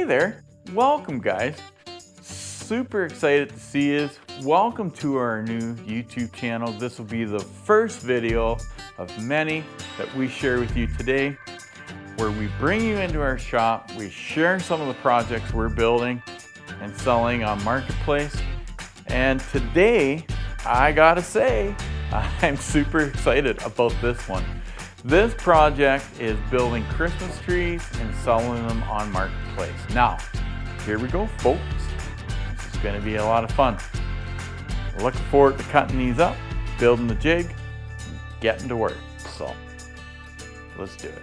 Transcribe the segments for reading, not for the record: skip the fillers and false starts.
Hey there, welcome guys. Super excited to see you. Welcome to our new YouTube channel. This will be the first video of many that we share with you today, where we bring you into our shop, we share some of the projects we're building and selling on Marketplace. And today, I gotta say, I'm super excited about this one. This project is building Christmas trees and selling them on Marketplace. Now, here we go, folks. This is gonna be a lot of fun. Looking forward to cutting these up, building the jig, and getting to work. So, let's do it.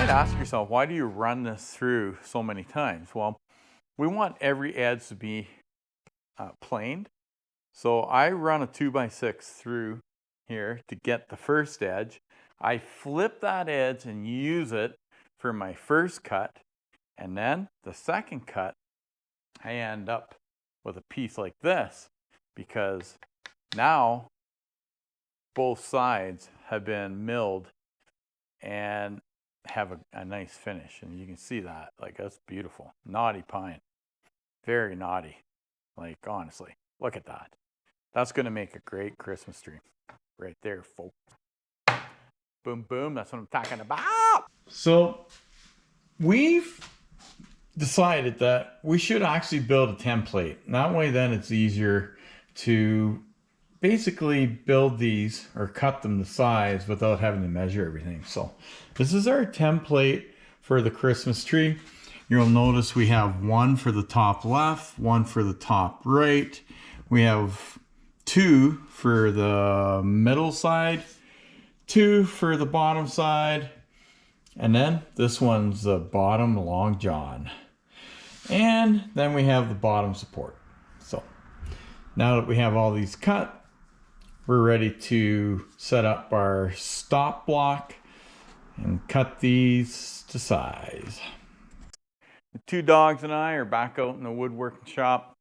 Ask yourself, why do you run this through so many times? Well, we want every edge to be planed. So I run a 2x6 through here to get the first edge. I flip that edge and use it for my first cut. And then the second cut, I end up with a piece like this, because now both sides have been milled and have a nice finish, and you can see that, like, that's beautiful. Naughty pine, very naughty. Like, honestly, look at that. That's gonna make a great Christmas tree right there, folks. Boom boom, that's what I'm talking about. So we've decided that we should actually build a template. That way then it's easier to basically build these or cut them to size without having to measure everything. So this is our template for the Christmas tree. You'll notice we have one for the top left, one for the top right. We have two for the middle side, two for the bottom side, and then this one's the bottom long john. And then we have the bottom support. So now that we have all these cut, we're ready to set up our stop block and cut these to size. The two dogs and I are back out in the woodworking shop.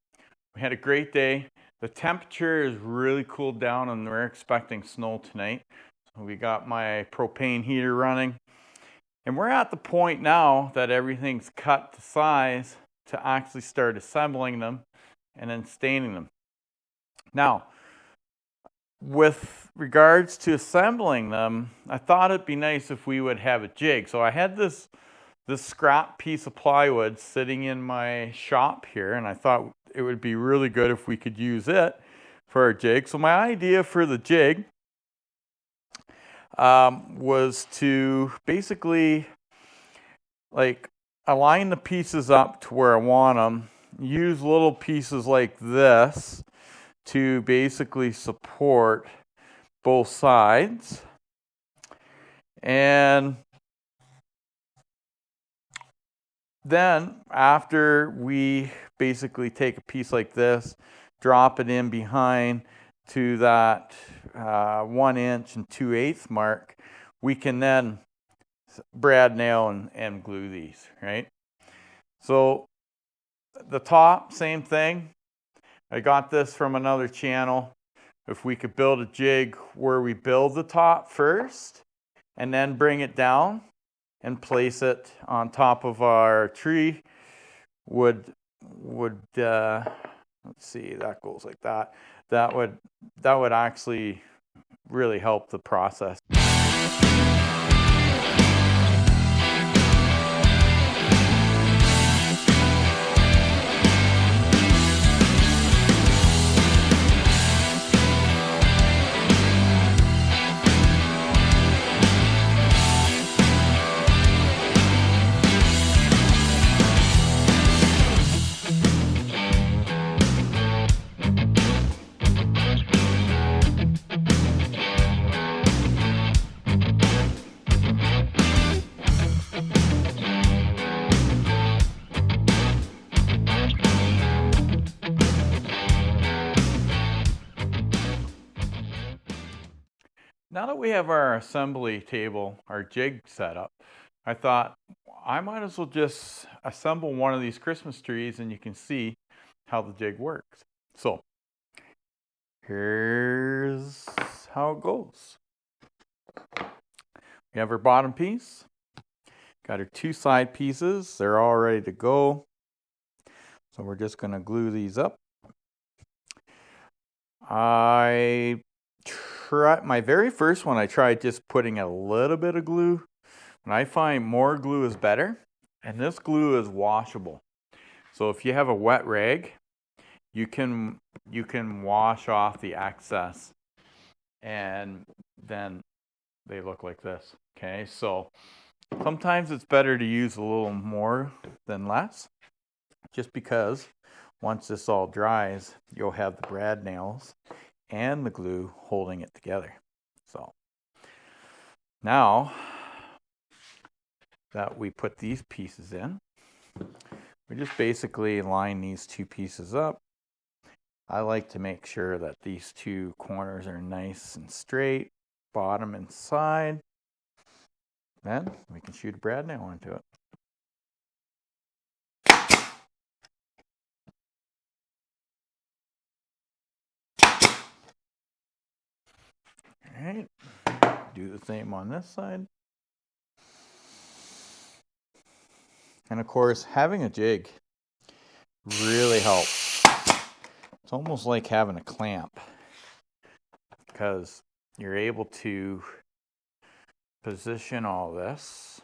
We had a great day. The temperature is really cooled down and we're expecting snow tonight. So we got my propane heater running. And we're at the point now that everything's cut to size to actually start assembling them and then staining them. Now, with regards to assembling them, I thought it'd be nice if we would have a jig. So I had this scrap piece of plywood sitting in my shop here, and I thought it would be really good if we could use it for our jig. So my idea for the jig was to basically like align the pieces up to where I want them, use little pieces like this to basically support both sides. And then after we basically take a piece like this, drop it in behind to that 1 inch and 2/8 mark, we can then brad nail and glue these, right? So the top, same thing. I got this from another channel. If we could build a jig where we build the top first and then bring it down and place it on top of our tree, would let's see, that goes like that. That would actually really help the process. Now that we have our assembly table, our jig set up, I thought I might as well just assemble one of these Christmas trees and you can see how the jig works. So here's how it goes. We have our bottom piece, got our two side pieces, they're all ready to go. So we're just going to glue these up. My very first one, I tried just putting a little bit of glue, and I find more glue is better, and this glue is washable. So if you have a wet rag, you can wash off the excess, and then they look like this. Okay, so sometimes it's better to use a little more than less, just because once this all dries, you'll have the brad nails and the glue holding it together. So now that we put these pieces in, we just basically line these two pieces up. I like to make sure that these two corners are nice and straight, bottom and side. Then we can shoot a brad nail into it. All right, do the same on this side. And of course, having a jig really helps. It's almost like having a clamp, because you're able to position all this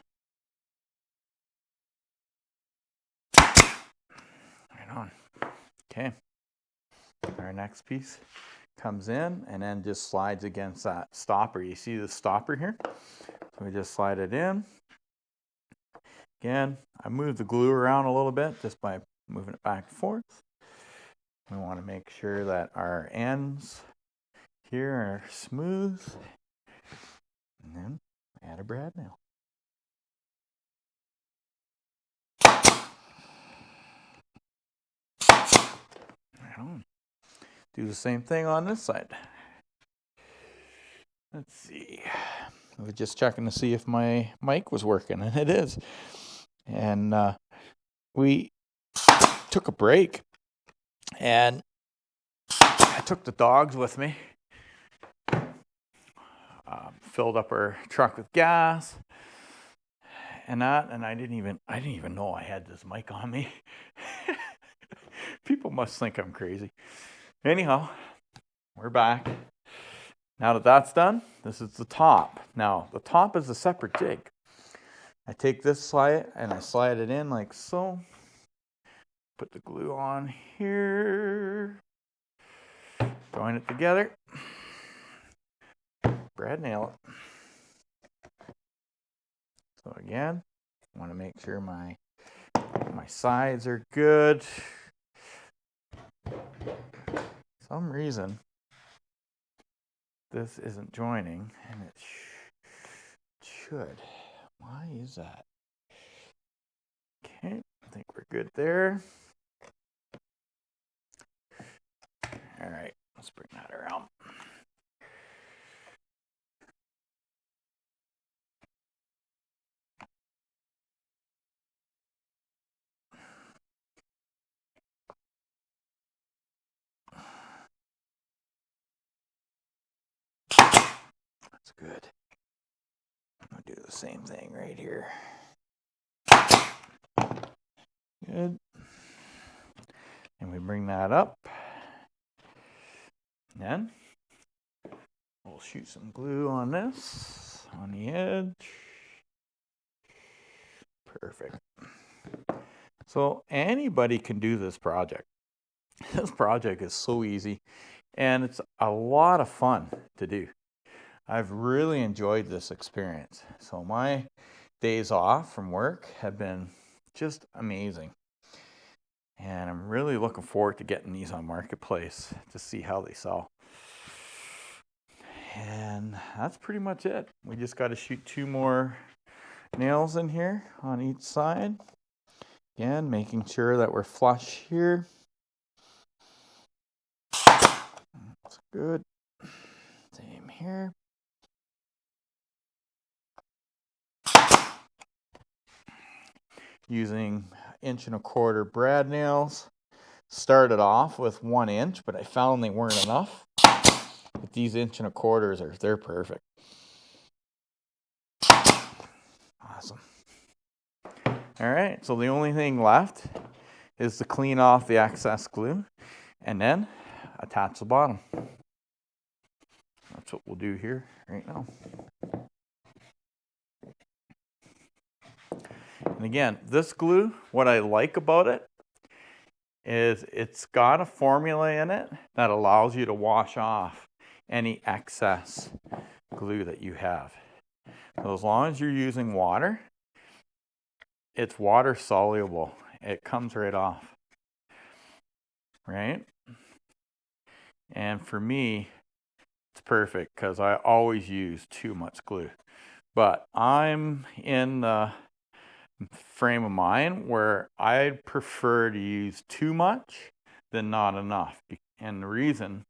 right on. Okay, our next piece comes in and then just slides against that stopper. You see the stopper here? So we just slide it in. Again, I move the glue around a little bit just by moving it back and forth. We want to make sure that our ends here are smooth. And then add a brad nail. Right on. Do the same thing on this side. Let's see. I was just checking to see if my mic was working, and it is. And we took a break, and I took the dogs with me. Filled up our truck with gas, and I didn't even know I had this mic on me. People must think I'm crazy. Anyhow, we're back. Now that that's done, this is the top. Now, the top is a separate jig. I take this slide and I slide it in like so. Put the glue on here. Join it together. Brad nail it. So again, I want to make sure my sides are good. For some reason, this isn't joining, and it should. Why is that? Okay, I think we're good there. All right, let's bring that around. That's good. I'll do the same thing right here. Good. And we bring that up. Then we'll shoot some glue on this, on the edge. Perfect. So anybody can do this project. This project is so easy, and it's a lot of fun to do. I've really enjoyed this experience. So my days off from work have been just amazing. And I'm really looking forward to getting these on Marketplace to see how they sell. And that's pretty much it. We just got to shoot 2 more nails in here on each side. Again, making sure that we're flush here. That's good. Same here. using 1.25 inch brad nails. Started off with 1 inch, but I found they weren't enough. But these 1.25 inches they're perfect. Awesome. All right, so the only thing left is to clean off the excess glue and then attach the bottom. That's what we'll do here right now. And again, this glue, what I like about it is it's got a formula in it that allows you to wash off any excess glue that you have. So as long as you're using water, it's water soluble. It comes right off, right? And for me, it's perfect because I always use too much glue. But I'm in the frame of mind where I'd prefer to use too much than not enough. And the reason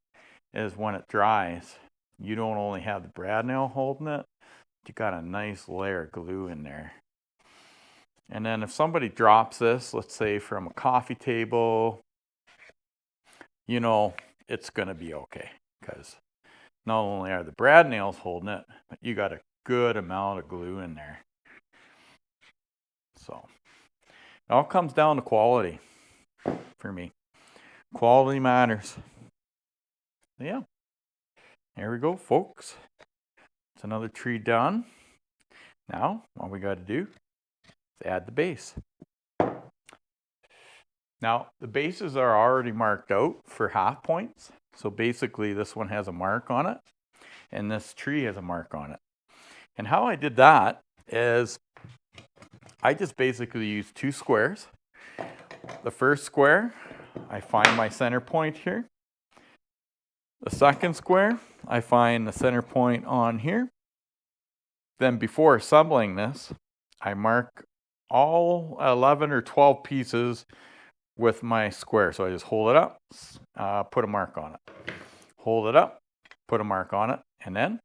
is when it dries, you don't only have the brad nail holding it, you got a nice layer of glue in there. And then if somebody drops this, let's say from a coffee table, you know it's going to be okay because not only are the brad nails holding it, but you got a good amount of glue in there. So it all comes down to quality for me. Quality matters. Yeah. There we go, folks. It's another tree done. Now, all we got to do is add the base. Now, the bases are already marked out for half points. So basically, this one has a mark on it, and this tree has a mark on it. And how I did that is I just basically used 2 squares. The first square, I find my center point here. The second square, I find the center point on here. Then before assembling this, I mark all 11 or 12 pieces with my square. So I just hold it up, put a mark on it. Hold it up, put a mark on it, and then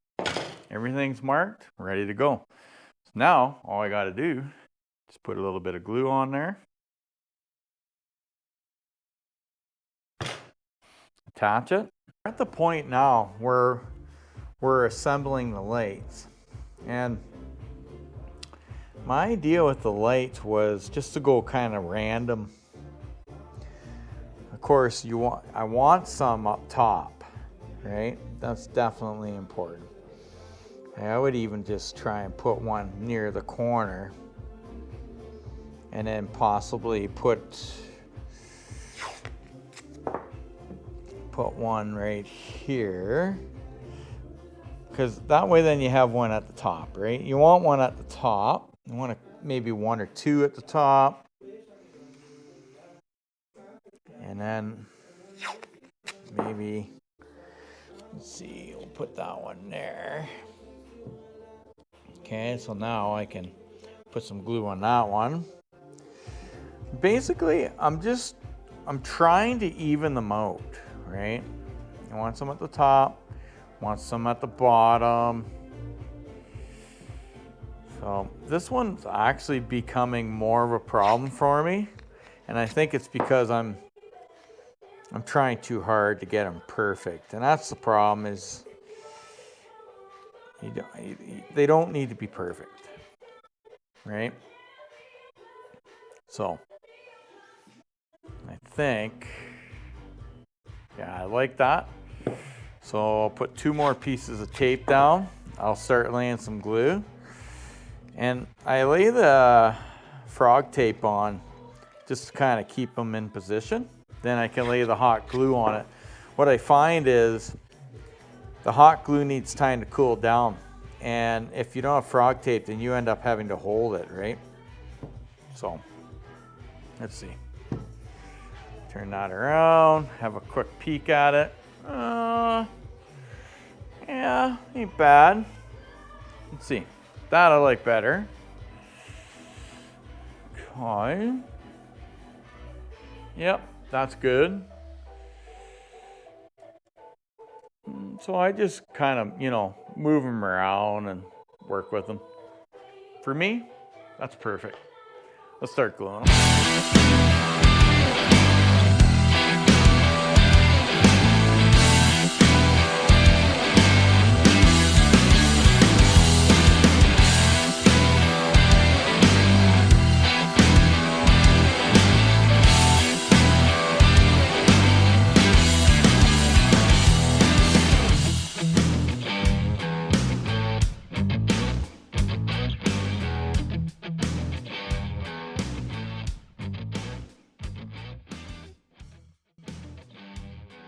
everything's marked, ready to go. So now, all I got to do is put a little bit of glue on there. Attach it. We're at the point now where we're assembling the lights. And my idea with the lights was just to go kind of random. Of course, I want some up top, right? That's definitely important. I would even just try and put one near the corner and then possibly put one right here, because that way then you have one at the top, right? You want one at the top. You want maybe 1 or 2 at the top, and then maybe, let's see, we'll put that one there. Okay, so now I can put some glue on that one. Basically, I'm trying to even them out, right? I want some at the top, want some at the bottom. So this one's actually becoming more of a problem for me, and I think it's because I'm trying too hard to get them perfect, and that's the problem. Is they don't need to be perfect, right? So I think, yeah, I like that. So I'll put 2 more pieces of tape down. I'll start laying some glue. And I lay the frog tape on just to kind of keep them in position. Then I can lay the hot glue on it. What I find is the hot glue needs time to cool down. And if you don't have frog tape, then you end up having to hold it, right? So let's see. Turn that around, have a quick peek at it. Yeah, ain't bad. Let's see. That I like better. Okay. Yep, that's good. So I just kind of, move them around and work with them. For me, that's perfect. Let's start gluing them.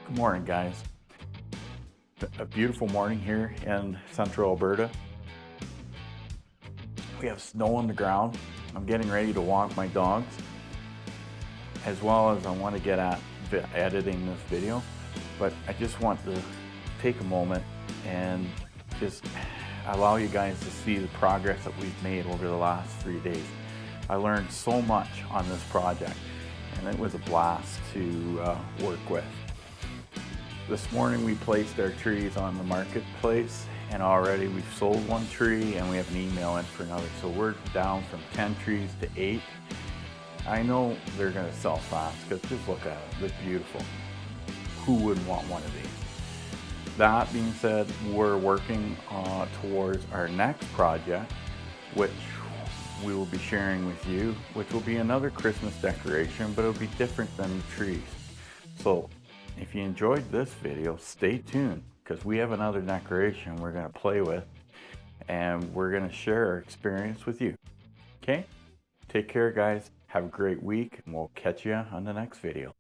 Good morning, guys. A beautiful morning here in central Alberta. We have snow on the ground. I'm getting ready to walk my dogs, as well as I want to get at editing this video. But I just want to take a moment and just allow you guys to see the progress that we've made over the last 3 days. I learned so much on this project, and it was a blast to work with. This morning we placed our trees on the marketplace, and already we've sold 1 tree and we have an email in for another. So we're down from 10 trees to 8. I know they're gonna sell fast because just look at it, they're beautiful. Who wouldn't want one of these? That being said, we're working towards our next project, which we will be sharing with you, which will be another Christmas decoration, but it'll be different than the trees. So if you enjoyed this video, stay tuned, because we have another decoration we're going to play with, and we're going to share our experience with you. Okay? Take care, guys. Have a great week, and we'll catch you on the next video.